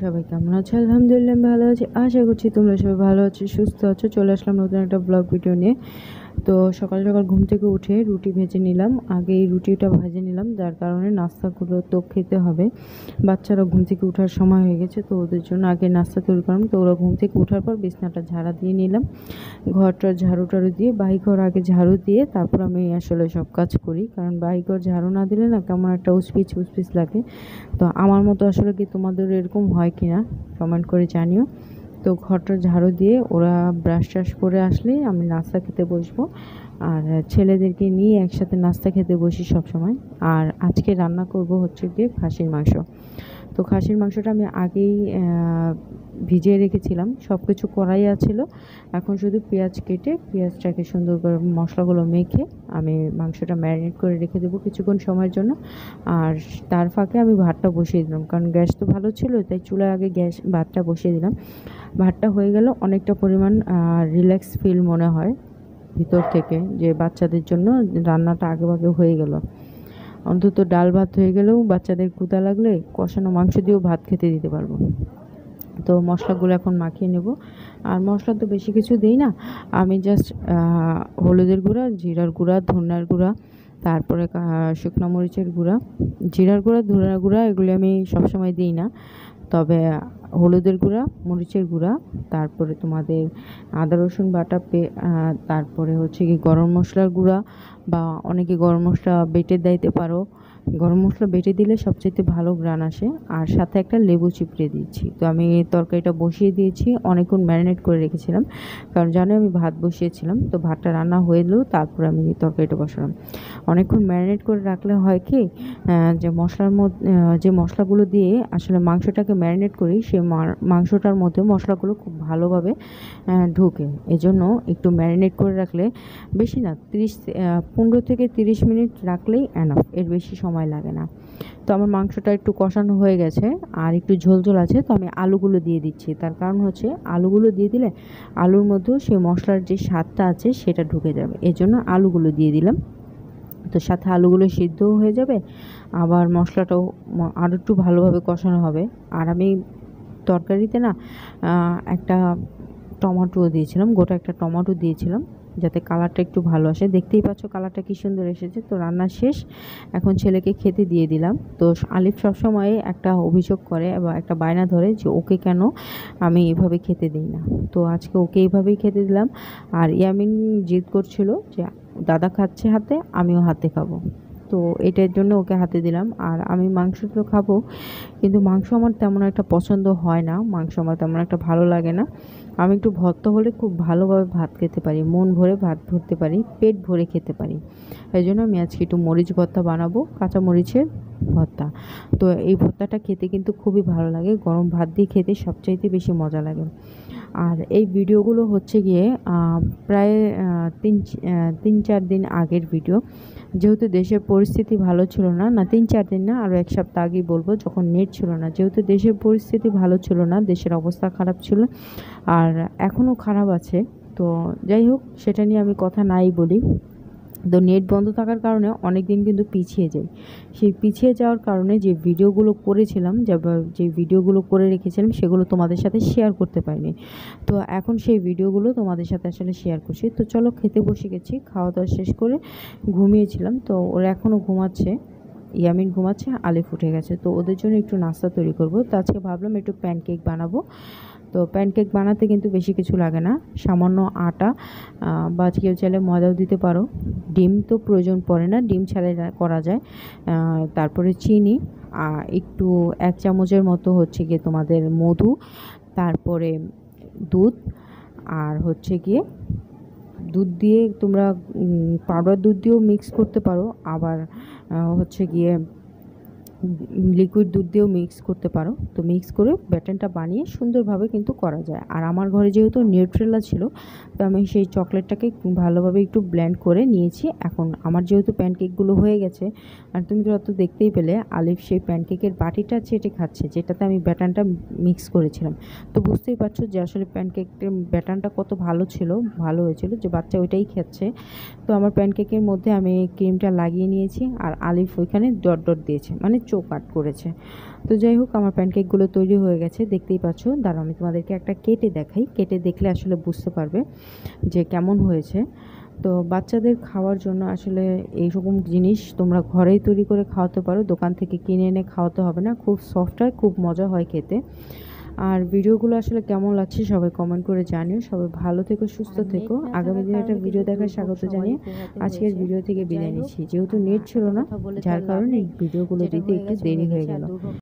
সবাই কেমন আছো? আলহামদুলিল্লাহ আমি ভালো আছি। আশা করছি তোমরা সবাই ভালো আছো, সুস্থ আছো। চলে আসলাম নতুন একটা ব্লগ ভিডিও নিয়ে। তো সকাল সকাল ঘুম থেকে উঠে রুটি ভেজে নিলাম। আগে এই রুটিটা ভেজে নিলাম, যার কারণে নাস্তাগুলো তো খেতে হবে। বাচ্চারা ঘুম থেকে ওঠার সময় হয়ে গেছে, তো ওদের জন্য আগে নাস্তা তৈরি করলাম। তো ওরা ঘুম থেকে ওঠার পর বিছনাটা ঝাড়া দিয়ে নিলাম। ঘরটার ঝাড়ু টাড়ু দিয়ে, বাহিঘর আগে ঝাড়ু দিয়ে তারপর আমি আসলে সব কাজ করি। কারণ বাহিঘর ঝাড়ু না দিলে না কেমন একটা উসপিচ উসপিচ লাগে। তো আমার মতো আসলে কি তোমাদের এরকম হয় কি না কমেন্ট করে জানিও। তো ঘরটা ঝাড়ু দিয়ে ওরা ব্রাশ ট্রাশ করে আসলেই আমি নাস্তা খেতে বসবো। আর ছেলেদেরকে নিয়ে একসাথে নাস্তা খেতে বসি সব সময়। আর আজকে রান্না করব হচ্ছে গিয়ে খাসির মাংস। তো খাসির মাংসটা আমি আগেই ভিজিয়ে রেখেছিলাম, সব কিছু করাই আছিল। এখন শুধু পেঁয়াজ কেটে পেঁয়াজটাকে সুন্দর করে মশলাগুলো মেখে আমি মাংসটা ম্যারিনেট করে রেখে দেবো কিছুক্ষণ সময়ের জন্য। আর তার ফাঁকে আমি ভাতটা বসিয়ে দিলাম, কারণ গ্যাস তো ভালো ছিল, তাই চুলায় আগে ভাতটা বসিয়ে দিলাম। ভাতটা হয়ে গেল, অনেকটা পরিমাণ রিল্যাক্স ফিল মনে হয় ভিতর থেকে, যে বাচ্চাদের জন্য রান্নাটা আগেভাগে হয়ে গেল। অন্তত ডাল ভাত হয়ে গেলেও বাচ্চাদের ক্ষুধা লাগলে কষানো মাংস দিয়েও ভাত খেতে দিতে পারবো। তো মশলাগুলো এখন মাখিয়ে নেব। আর মশলা তো বেশি কিছু দিই না, আমি জাস্ট হলুদের গুঁড়া, জিরার গুঁড়া, ধনিয়ার গুঁড়া, তারপরে শুকনো মরিচের গুঁড়া, জিরার গুঁড়া, ধনিয়ার গুঁড়া এগুলি আমি সবসময় দিই না। তবে হলুদের গুঁড়া, মরিচের গুঁড়া, তারপরে তোমাদের আদা রসুন বাটা, তারপরে হচ্ছে কি গরম মশলার গুঁড়া, বা অনেকে গরম মশলা বেটে দিতে পারো। গরম মশলা বেটে দিলে সবচেয়ে ভালো ঘ্রাণ আসে। আর সাথে একটা লেবু চিপড়ে দিয়েছি। তো আমি তরকারিটা বসিয়ে দিয়েছি, অনেকক্ষণ ম্যারিনেট করে রেখেছিলাম, কারণ জানো আমি ভাত বসিয়েছিলাম। তো ভাতটা রান্না হয়ে এলেও তারপরে আমি তরকারিটা বসালাম। অনেকক্ষণ ম্যারিনেট করে রাখলে হয় কি, যে মশলার মধ্যে যে মশলাগুলো দিয়ে আসলে মাংসটাকে ম্যারিনেট করি, সেই মাংসটার মধ্যে মশলাগুলো খুব ভালোভাবে ঢোকে। এজন্য একটু ম্যারিনেট করে রাখলে, বেশি না 15 থেকে 30 মিনিট রাখলেই এনাফ, এর বেশি সময় লাগে না। তো আমার মাংসটা একটু কষানো হয়ে গেছে আর একটু ঝোল ঝোল আছে, তো আমি আলুগুলো দিয়ে দিচ্ছি। তার কারণ হচ্ছে আলুগুলো দিয়ে দিলে আলুর মধ্যেও সেই মশলার যে স্বাদটা আছে সেটা ঢুকে যাবে, এজন্য আলুগুলো দিয়ে দিলাম। তো সাথে আলুগুলো সিদ্ধও হয়ে যাবে, আবার মশলাটাও আরও একটু ভালোভাবে কষানো হবে। আর আমি তরকারিতে না একটা টমেটোও দিয়েছিলাম, গোটা একটা টমেটো দিয়েছিলাম, যাতে কালারটা একটু ভালো আসে। দেখতেই পাচ্ছ কালারটা কি সুন্দর এসেছে। তো রান্না শেষ, এখন ছেলেকে খেতে দিয়ে দিলাম। তো আলিফ সবসময় একটা অভিযোগ করে বা একটা বায়না ধরে যে ওকে কেন আমি এভাবে খেতে দিই না। তো আজকে ওকে এইভাবেই খেতে দিলাম। আর ইয়ামিন জিদ করছিল যে দাদা খাচ্ছে হাতে, আমিও হাতে খাবো। তো এটার জন্য ওকে হাতে দিলাম। আর আমি মাংস তো খাবো, কিন্তু মাংস আমার তেমন একটা পছন্দ হয় না, মাংস আমার তেমন একটা ভালো লাগে না। আমি একটু ভর্তা হলে খুব ভালোভাবে ভাত খেতে পারি, মন ভরে ভাত ধরতে পারি, পেট ভরে খেতে পারি। এই জন্য আমি আজকে একটু মরিচ ভর্তা বানাবো, কাঁচা মরিচের ভর্তা। তো এই ভর্তাটা খেতে কিন্তু খুবই ভালো লাগে, গরম ভাত দিয়ে খেতে সবচাইতে বেশি মজা লাগে। আর এই ভিডিওগুলো হচ্ছে গিয়ে প্রায় 3-4 দিন আগের ভিডিও। যেহেতু দেশের পরিস্থিতি ভালো ছিল না, 3-4 দিন না, আরও 1 সপ্তাহ আগেই বলবো, যখন নেট ছিল না। যেহেতু দেশের পরিস্থিতি ভালো ছিল না, দেশের অবস্থা খারাপ ছিল, আর এখনও খারাপ আছে। তো যাই হোক, সেটা নিয়ে আমি কথা নাই বলি। তো নেট বন্ধ থাকার কারণে অনেক দিন কিন্তু পিছিয়ে যায়। সেই পিছিয়ে যাওয়ার কারণে যে ভিডিওগুলো করেছিলাম, যে ভিডিওগুলো করে রেখেছিলাম, সেগুলো তোমাদের সাথে শেয়ার করতে পারিনি। তো এখন সেই ভিডিওগুলো তোমাদের সাথে আসলে শেয়ার করছি। তো চলো, খেতে বসে গেছি, খাওয়া দাওয়া শেষ করে ঘুমিয়েছিলাম। তো ওরা এখনও ঘুমাচ্ছে, ইয়ামিন ঘুমাচ্ছে, আলিফ উঠে গেছে। তো ওদের জন্য একটু নাস্তা তৈরি করব। তো আজকে ভাবলাম একটু প্যানকেক বানাবো। তো প্যানকেক বানাতে কিন্তু বেশি কিছু লাগে না, সামান্য আটা, বা কেউ চাইলে ময়দাও দিতে পারো। ডিম তো প্রয়োজন পড়ে না, ডিম ছাড়াই করা যায়। তারপরে চিনি, একটু 1 চামচের মতো হচ্ছে গিয়ে তোমাদের মধু, তারপরে দুধ, আর হচ্ছে গিয়ে দুধ দিয়ে তোমরা পাউডার দুধ দিয়েও মিক্স করতে পারো, আবার হচ্ছে গিয়ে লিকুইড দুধ দিয়েও মিক্স করতে পারো। তো মিক্স করে ব্যাটারটা বানিয়ে সুন্দরভাবে কিন্তু করা যায়। আর আমার ঘরে যেহেতু নিউট্রেলা ছিল, তো আমি সেই চকলেটটাকে ভালোভাবে একটু ব্লেন্ড করে নিয়েছি। এখন আমার যেহেতু প্যানকেকগুলো হয়ে গেছে, আর তুমি তো দেখতেই পেলে আলিফ সেই প্যানকেকের বাটিটা চেটে খাচ্ছে, যেটাতে আমি ব্যাটারটা মিক্স করেছিলাম। তো বুঝতেই পারছো যে আসলে প্যানকেকটার ব্যাটারটা কত ভালো হয়েছিল, যে বাচ্চা ওইটাই খাচ্ছে। তো আমার প্যানকেকের মধ্যে আমি ক্রিমটা লাগিয়ে নিয়েছি, আর আলিফ ওইখানে ডট ডট দিয়েছে, মানে চৌকাট করেছে। তো যাই হোক, আমার প্যানকেকগুলো তৈরি হয়ে গেছে, দেখতেই পাচ্ছ। দাঁড়াও আমি তোমাদেরকে একটা কেটে দেখাই, কেটে দেখলে আসলে বুঝতে পারবে যে কেমন হয়েছে। তো বাচ্চাদের খাওয়ার জন্য আসলে এইরকম জিনিস তোমরা ঘরেই তৈরি করে খাওয়াতে পারো, দোকান থেকে কিনে এনে খাওয়াতে হবে না। খুব সফট হয়, খুব মজা হয় খেতে। আর ভিডিওগুলো আসলে কেমন লাগছে সবাই কমেন্ট করে জানিও। সবাই ভালো থেকো, সুস্থ থেকো। আগামী দিনে একটা ভিডিও দেখার স্বাগত জানিয়ে আজকের ভিডিও থেকে বিদায় নিচ্ছি। যেহেতু নেট ছিল না, যার কারণে ভিডিওগুলো দিতে একটু দেরি হয়ে গেল।